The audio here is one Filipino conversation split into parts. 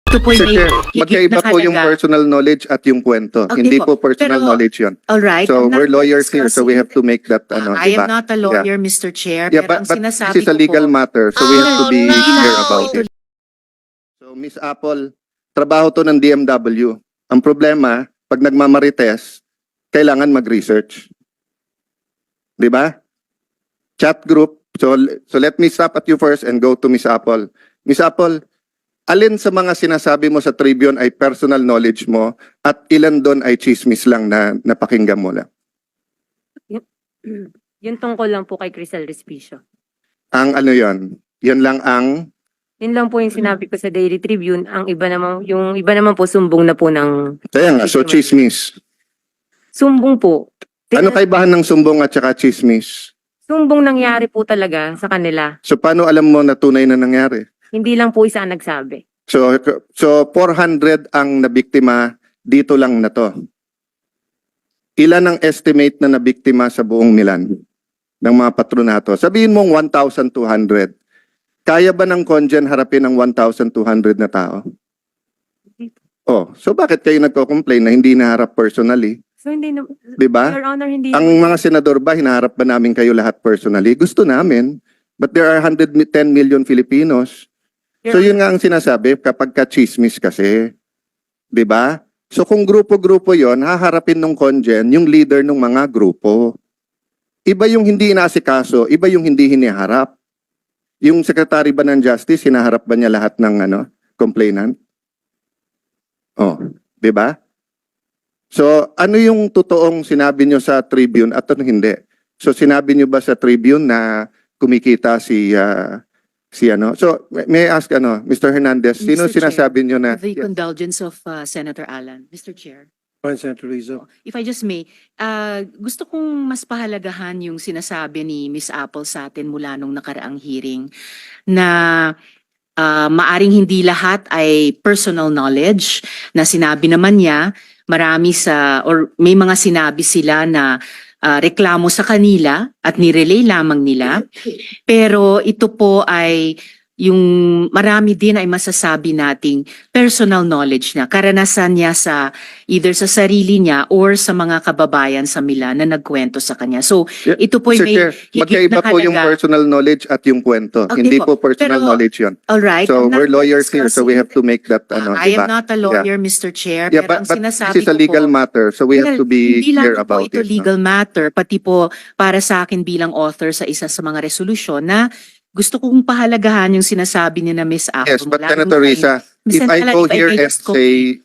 Ito po Sir may Chair, higit magkaiba na po yung halaga. personal knowledge at yung kwento. Okay Hindi po. po personal Pero, knowledge yun. All right. So I'm we're not lawyers here, so we have to make that I diba? am not a lawyer, Mr. Chair. Yeah, pero ang but sinasabi this is a ko legal po, matter, so we have to be clear about it. So Miss Apple, trabaho to ng DMW. Ang problema, pag nagmamarites, kailangan mag-research. Di ba? Chat group. So let me stop at you first and go to Miss Apple. Miss Apple, alin sa mga sinasabi mo sa Tribune ay personal knowledge mo at ilan doon ay chismis lang na napakinggan mo lang? Yung tungkol lang po kay Crisel Respicio. Ang ano yon? Yan lang ang... Yun lang po yung sinabi ko sa Daily Tribune. Yung iba naman po sumbong na po ng Kaya nga, so chismis. sumbong po. Ano kaibahan ng sumbong at saka chismis? Sumbong nangyari po talaga sa kanila. So paano alam mo na tunay na nangyari? Hindi lang po isa ang nagsabi. So 400 ang nabiktima dito lang na to. Ilan ang estimate na nabiktima sa buong Milan ng mga patronato? Sabihin mong 1,200. Kaya ba ng Congen harapin ang 1,200 na tao? Oh, so bakit kayo nagko-complain na hindi naharap personally? So hindi na, 'Di ba? Your Honor, hindi. Ang mga senador ba hinaharap ba namin kayo lahat personally? Gusto namin. But there are 110 million Filipinos. So yun nga ang sinasabi kapag ka-chismis kasi. 'Di ba? So kung grupo-grupo 'yon, haharapin ng Congen yung leader ng mga grupo. Iba yung hindi inaasikaso, iba yung hindi hiniharap. Yung Secretary ba ng Justice, hinaharap ba niya lahat ng complainant? Oh, 'di ba? So ano yung totoong sinabi niyo sa Tribune at ano hindi? So sinabi niyo ba sa Tribune na kumikita si So may I ask Mr. Hernandez, sino Mr. Chair, sinasabi niyo na the condolence of Senator Alan. Mr. Chair. Senator Rizzo. If I just may, gusto kong mas pahalagahan yung sinasabi ni Miss Apple sa atin mula nung nakaraang hearing na maaring hindi lahat ay personal knowledge na sinabi naman niya, may mga sinabi sila na reklamo sa kanila at nirelay lamang nila. Pero ito po ay yung marami din ay masasabi nating personal knowledge niya, karanasan niya sa either sa sarili niya or sa mga kababayan sa Milan na nagkwento sa kanya. So Yeah, ito po Sir may Chair, higit magkaiba na po yung halaga. personal knowledge at yung kwento. Okay Hindi po. po personal Pero, knowledge 'yon. All right. So I'm not we're lawyers here, so we have to make that I diba? am not a lawyer, Mr. Chair, Yeah, pero ang but sinasabi this is a ko legal po, matter, so we have to be hindi clear lang po about ito it. legal matter, pati po para sa akin bilang author sa isa sa mga resolusyon na gusto kong pahalagahan yung sinasabi ni na Miss Apple. Yes, but mula Senator nung Risa, if Senator I Alan, go if I here may and just complete.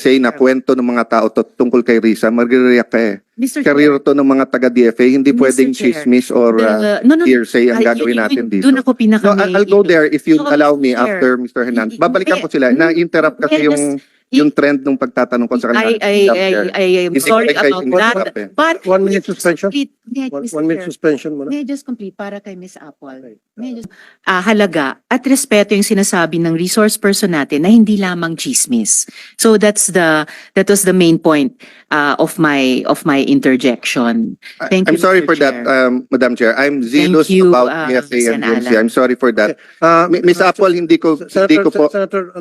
say na kwento ng mga tao tungkol kay Risa, magre-react ka eh. Mr. Chair, Career to ng mga taga-DFA, hindi Mr. pwedeng Chair, chismis or no, hearsay ang gagawin natin dito. Doon ako pinaka No, I'll go there if you No, allow me Mr. Chair. after Mr. Hernandez. Babalikan ko May- sila. Na-interrupt kasi may yung trend nung pagtatanong ko sa kanila. I am Hindi sorry ko kayo about interrupt that. eh. But 1 minute suspension. May I, Mr. 1 minute Chair, suspension muna. may I just complete para kay Miss Apple. May I just, halaga at respeto yung sinasabi ng resource person natin na hindi lamang chismis. So that was the main point of my interjection. Thank I'm you, sorry Mr. for that, Chair. Madam Chair. I'm zealous you, about PFA and Sen. DMC. Alan. I'm sorry for that. Okay. Miss Apple, hindi ko po... Senator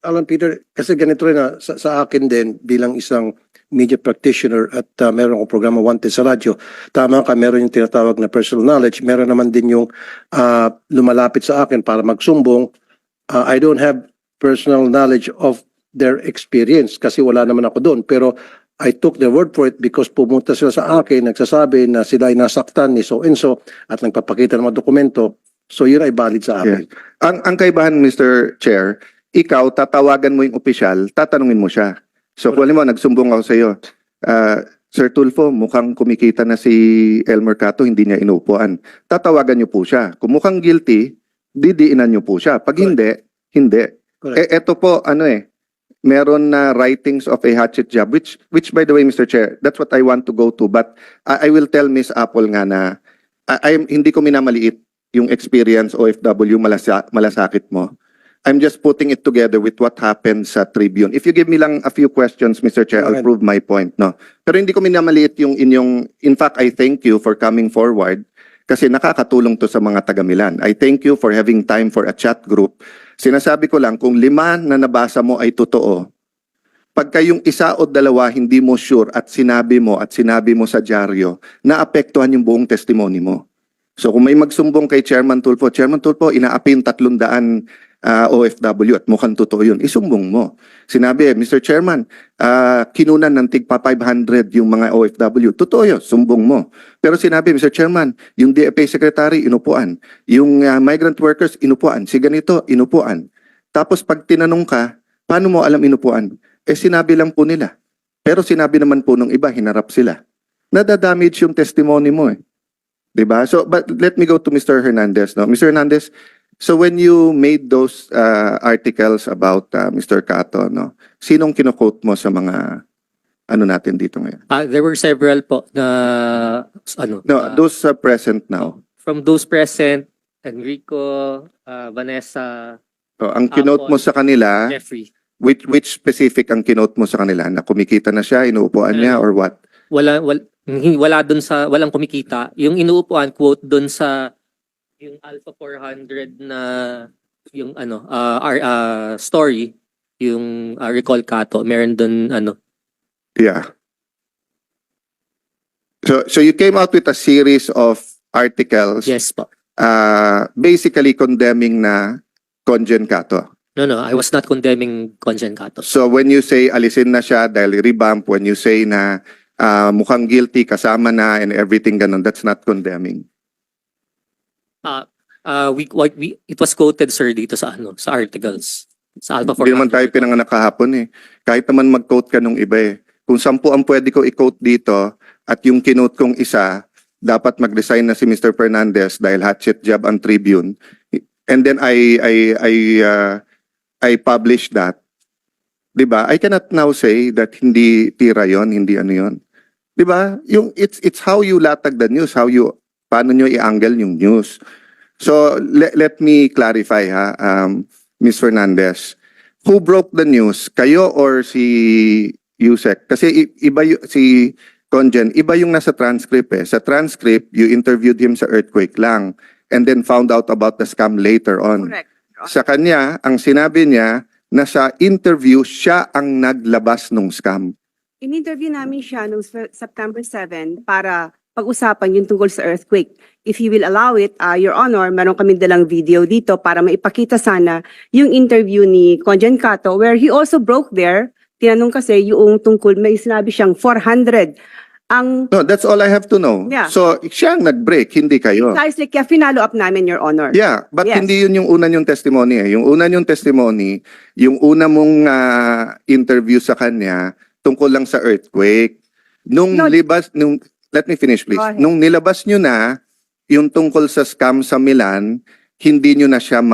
Alan Peter, kasi ganito rin sa akin din bilang isang media practitioner at meron akong programa Wanted sa radyo. Tama ka, meron yung tinatawag na personal knowledge. Meron naman din yung lumalapit sa akin para magsumbong. I don't have personal knowledge of their experience kasi wala naman ako doon. Pero I took their word for it because pumunta sila sa akin, nagsasabi na sila ay nasaktan ni so-and-so at nagpapakita ng mga dokumento. So yun ay valid sa akin. Ang kaibahan, Mr. Chair, ikaw, tatawagan mo yung opisyal, tatanungin mo siya. So, kung alam mo, nagsumbong ako sa iyo, Sir Tulfo, mukhang kumikita na si El Mercato, hindi niya inuupuan. Tatawagan niyo po siya. Kung mukhang guilty, didiinan niyo po siya. Pag hindi, hindi. Correct. Eto po, meron na writings of a hatchet job, which by the way, Mr. Chair, that's what I want to go to. But I will tell Miss Apple nga na hindi ko minamaliit yung experience OFW malasakit mo. I'm just putting it together with what happened sa Tribune. If you give me lang a few questions, Mr. Chair, I'll prove my point. No? Pero hindi ko minamaliit yung inyong... In fact, I thank you for coming forward kasi nakakatulong to sa mga taga-Milan. I thank you for having time for a chat group Sinasabi ko lang, kung 5 na nabasa mo ay totoo, pagka yung 1 o 2 hindi mo sure at sinabi mo sa dyaryo, naapektuhan yung buong testimony mo. So kung may magsumbong kay Chairman Tulfo, inaapi yung 300 OFW at mukhang totoo yun, isumbong mo. Sinabi, Mr. Chairman, kinunan ng tigpa 500 yung mga OFW. Totoo yun, sumbong mo. Pero sinabi, Mr. Chairman, yung DFA Secretary, inupuan. Yung migrant workers, inupuan. Si ganito, inupuan. Tapos pag tinanong ka, paano mo alam inupuan? Sinabi lang po nila. Pero sinabi naman po nung iba, hinarap sila. Nadadamage yung testimony mo eh. Diba? So, but let me go to Mr. Hernandez. No? Mr. Hernandez, so when you made those articles about Mr. Cato, no? Sinong kino-quote mo sa mga ano natin dito ngayon? There were several po na No, those are present now. from those present, Enrico, Vanessa, So, ang kinote mo sa kanila, Jeffrey. which specific ang kinote mo sa kanila? Na kumikita na siya, inuupuan niya, or what? Walang kumikita. Yung inuupuan quote doon sa yung Alpha 400 na yung story, yung recall Kato, meron doon Yeah. So you came out with a series of articles yes po. basically condemning na Conjen Cato. No, I was not condemning Conjen Kato. So when you say alisin na siya dahil revamp, when you say na mukhang guilty, kasama na and everything ganun, that's not condemning. It was quoted sir dito sa sa articles sa Alpha 400. Hindi naman tayo pinanganak kahapon eh. Kahit naman mag-quote ka nung iba eh. Kung 10 ang pwede ko i-quote dito at yung kinote kong isa, dapat mag-resign na si Mr. Fernandez dahil hatchet job ang Tribune. And then I published that. 'Di ba? I cannot now say that hindi tira 'yon, hindi ano 'yon. 'Di ba? Yung it's how you latag the news, paano nyo i-angle yung news. So let me clarify Ms. Fernandez. Who broke the news? Kayo or si Yusek? Kasi si Conjen, iba yung nasa transcript eh. Sa transcript, you interviewed him sa earthquake lang and then found out about the scam later on. Correct. Sa kanya, ang sinabi niya na sa interview, siya ang naglabas ng scam. In-interview namin siya noong September 7 para pag-usapan yung tungkol sa earthquake. If you will allow it, Your Honor, meron kami dalang video dito para maipakita sana yung interview ni Conjen Cato where he also broke there. Tinanong kasi yung tungkol, may sinabi siyang 400. No, that's all I have to know. Yeah. So, siya ang nag-break, hindi kayo. Precisely, kaya finalo up namin, Your Honor. Yeah, but Yes. hindi yun yung una yung testimony eh. Yung una yung testimony, yung una mong interview sa kanya tungkol lang sa earthquake. No. Let me finish please. Go ahead. Nung nilabas nyo na yung tungkol sa scam sa Milan, hindi nyo na siya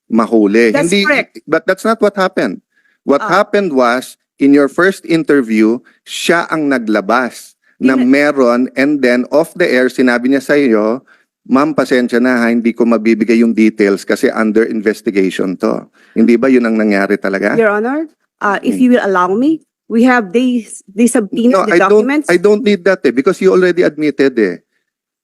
mahuli. That's hindi, correct. But that's not what happened. What happened was, in your first interview, siya ang naglabas na meron, and then off the air, sinabi niya sa iyo, ma'am, pasensya na ha, hindi ko mabibigay yung details kasi under investigation to. Hindi ba yun ang nangyari talaga? Your Honor, if you will allow me, we have they subpoenaed the documents. I don't need that eh, because you already admitted eh.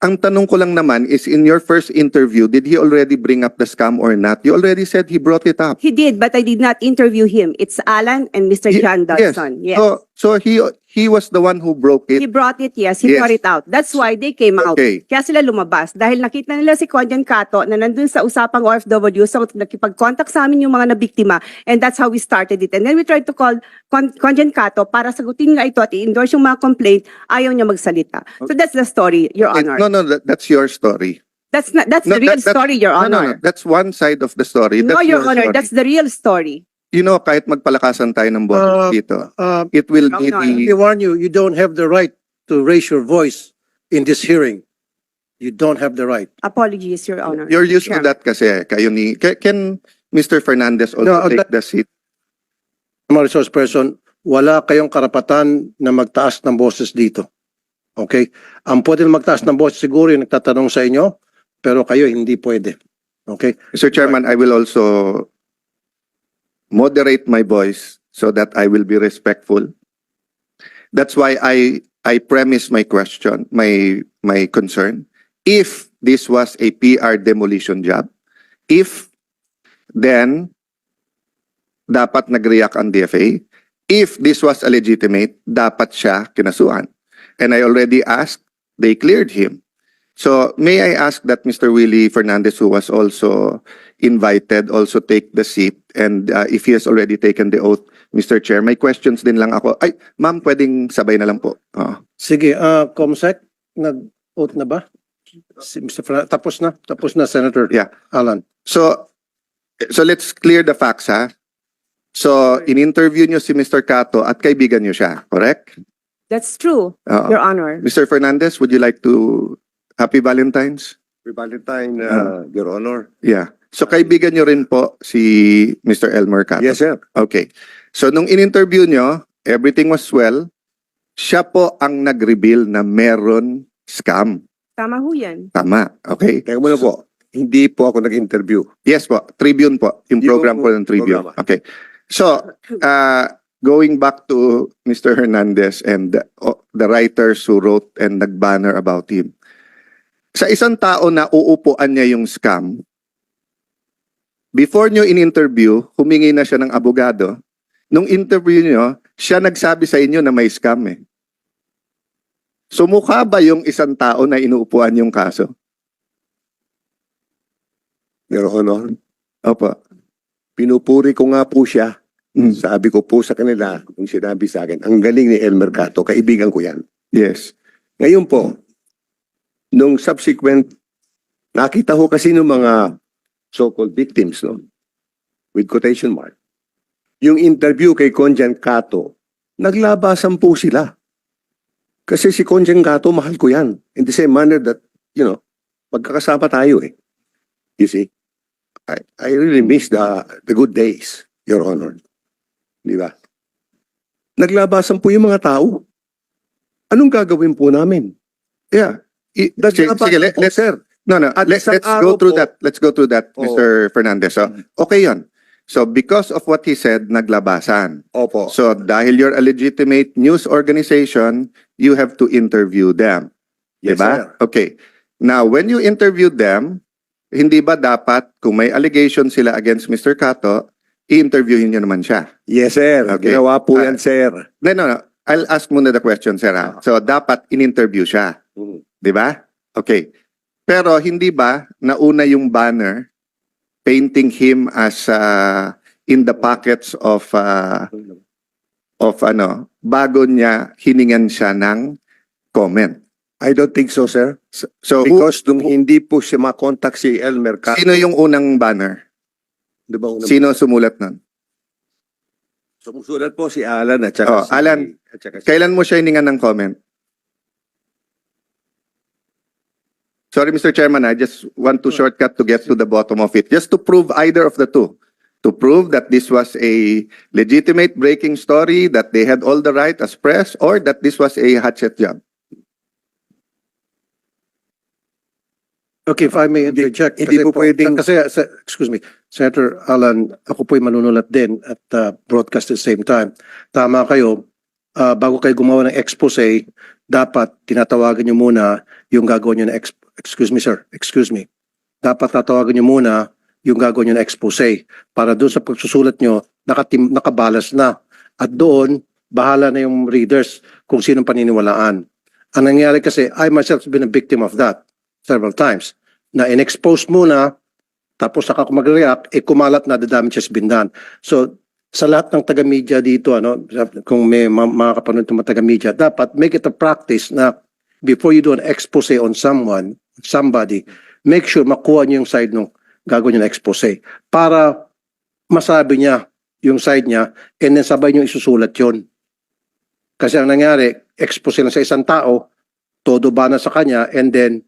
Ang tanong ko lang naman is, in your first interview, did he already bring up the scam or not? You already said he brought it up. He did, but I did not interview him. It's Alan and Mr. John Dodson. Yes. So he was the one who broke He it. brought it, yes. He Yes. brought it out. That's why they came out. Okay. Kaya sila lumabas. Dahil nakita nila si Conjen Cato na nandun sa usapang OFW, so nakipag-contact sa amin yung mga nabiktima, and that's how we started it. And then we tried to call Conjen Cato para sagutin nga ito at i-endorse yung mga complaint. Ayaw niya magsalita. So that's the story, Your Honor. No, that's your story. That's the No, real that's- story, Your No, Honor. that's one side of the story. No, That's Your Honor, story. that's the real story. You know, kahit magpalakasan tayo ng boses dito, it will No, need no, the... I warn you, you don't have the right to raise your voice in this hearing. You don't have the right. Apologies, Your Honor. You're used to Chairman. that kasi. Kayo ni... Can Mr. Fernandez also No, take the seat? Mga resource person, wala kayong karapatan na magtaas ng boses dito. Okay? Ang pwede na magtaas ng boses siguro yung nagtatanong sa inyo, pero kayo hindi pwede. Okay? Mr. Chairman, I will also moderate my voice so that I will be respectful. That's why I premise my question, my concern. If this was a PR demolition job, if then dapat nag-react ang DFA. If this was a legitimate, dapat siya kinasuhan. And I already asked, they cleared him. So may I ask that Mr. Willie Fernandez, who was also invited, also take the seat, and if he has already taken the oath, Mr. Chair, may questions din lang ako. Ay, ma'am, pwedeng sabay na lang po. Sige, Comsec, nag-oath na ba? Si Mr. Tapos na, Senator Yeah. Alan. So let's clear the facts, ha? So, in-interview nyo si Mr. Cato at kaibigan nyo siya, correct? That's true, Oo. Your Honor. Mr. Fernandez, would you like to Happy Valentine's? Happy Valentine, Your Honor. Yeah. So kaibigan nyo rin po si Mr. Elmer Cato? Yes, sir. Okay. So nung in-interview nyo, everything was well. Siya po ang nag-reveal na meron scam. Tama ho yan. Tama. Okay. Teka muna po, hindi po ako nag-interview. Yes po. Tribune po. Yung program po ng Tribune. programa. Okay. So, going back to Mr. Hernandez and the writers who wrote and nag-banner about him. Sa isang tao na uupuan niya yung scam, before nyo in-interview, humingi na siya ng abogado. Nung interview nyo, siya nagsabi sa inyo na may scam eh. So mukha ba yung isang tao na inuupuan yung kaso? Your Honor, Opo. pinupuri ko nga po siya. Mm. Sabi ko po sa kanila, kung sinabi sa akin, ang galing ni Elmer Cato, kaibigan ko yan. Yes. Ngayon po, nung subsequent, nakita ko kasi ng mga so-called victims, no? With quotation mark. Yung interview kay Conjan Cato, naglabasan po sila. Kasi si Conjan Cato, mahal ko yan. In the same manner that, you know, magkakasama tayo eh. You see? I really miss the good days, Your Honor. Di ba? Naglabasan po yung mga tao. Anong gagawin po namin? Yeah. Sige, let's sir. No, At let's isang go araw through po- that. Let's go through that, Oo. Mr. Fernandez. So, okay yun. So, because of what he said, naglabasan. Opo. So, dahil you're a legitimate news organization, you have to interview them. Yes, Diba? sir. Okay. Now, when you interview them, hindi ba dapat, kung may allegation sila against Mr. Cato, i-interviewin nyo naman siya? Yes, sir. Okay. Ginawa po Ah. yan, sir. No. I'll ask muna the question, sir. Ha? So, dapat in-interview siya. Mhm. Di ba? Okay. Pero hindi ba nauna yung banner painting him as in the pockets of bago niya hiningan siya ng comment. I don't think so, sir. So Because nung hindi po siya makontak si Elmer Cato. sino yung unang banner? Di ba unang- Sino sumulat nun? Sumusulat po si Alan at saka Oh, Alan. at saka si- Kailan mo siya hiningan ng comment? Sorry, Mr. Chairman, I just want to shortcut to get to the bottom of it. Just to prove either of the two. To prove that this was a legitimate breaking story, that they had all the right as press, or that this was a hatchet job. Okay, if I may interject. hindi po pwedeng- Excuse me, Senator Alan, ako po'y manunulat din at broadcast at the same time. Tama kayo, bago kayo gumawa ng expose, dapat tinatawagan nyo muna yung gagawin nyo na excuse me sir, excuse me. Dapat tatawagan nyo muna yung gagawin nyo na expose para doon sa pagsusulat nyo, nakabalas na. At doon, bahala na yung readers kung sinong paniniwalaan. Ang nangyari kasi, I myself have been a victim of that several times. Na in-expose muna, tapos saka kung mag-react, kumalat na the damage has been done. So, sa lahat ng taga-media dito, kung may mga kapanood ng mga taga-media, dapat make it a practice na before you do an expose on somebody, make sure makuha niyo yung side ng gagawin niyo na expose para masabi niya yung side niya and then sabay niyo isusulat yon. Kasi ang nangyari, expose lang sa isang tao, todo ba na sa kanya and then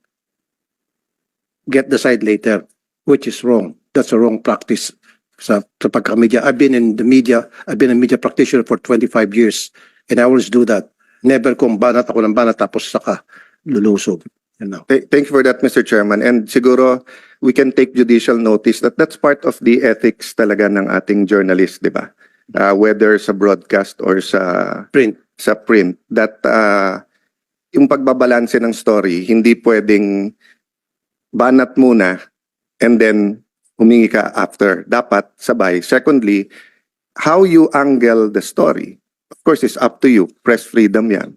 get the side later, which is wrong. That's a wrong practice sa pagka-media. I've been in a media practitioner for 25 years and I always do that. Never kung banat ako ng banat tapos saka lulusog. You know. Thank you for that, Mr. Chairman. And siguro, we can take judicial notice that that's part of the ethics talaga ng ating journalist, di ba? Whether sa broadcast or sa Print. print, that yung pagbabalanse ng story, hindi pwedeng banat muna and then humingi ka after. Dapat sabay. Secondly, how you angle the story, of course, is up to you. Press freedom yan.